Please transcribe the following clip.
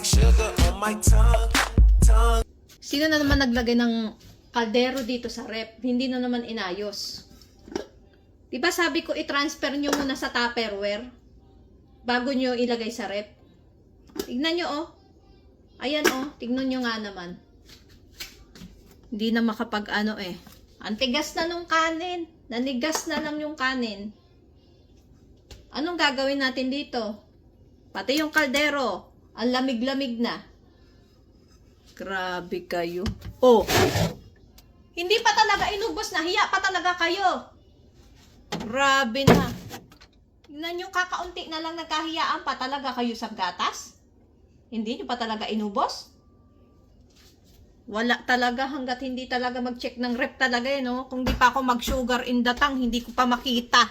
like sugar on my tongue. Sino na naman naglagay ng kaldero dito sa rep? Hindi na naman inayos. Diba sabi ko i-transfer nyo muna sa Tupperware bago nyo ilagay sa rep? Tignan nyo oh. Ayan oh, tignan nyo nga naman. Hindi na makapag ano eh. Antigas na nung kanin. Nanigas na lang yung kanin. Anong gagawin natin dito? Pati yung kaldero, ang lamig-lamig na. Grabe kayo. Oh! Hindi pa talaga inubos, nahiya pa talaga kayo. Grabe na. Tingnan nyo, kakaunti na lang nagkahiyaan pa talaga kayo sa gatas. Hindi nyo pa talaga inubos. Wala talaga hanggat hindi talaga mag-check ng rep talaga eh, no? Kung di pa ako mag-sugar in the tank, hindi ko pa makita.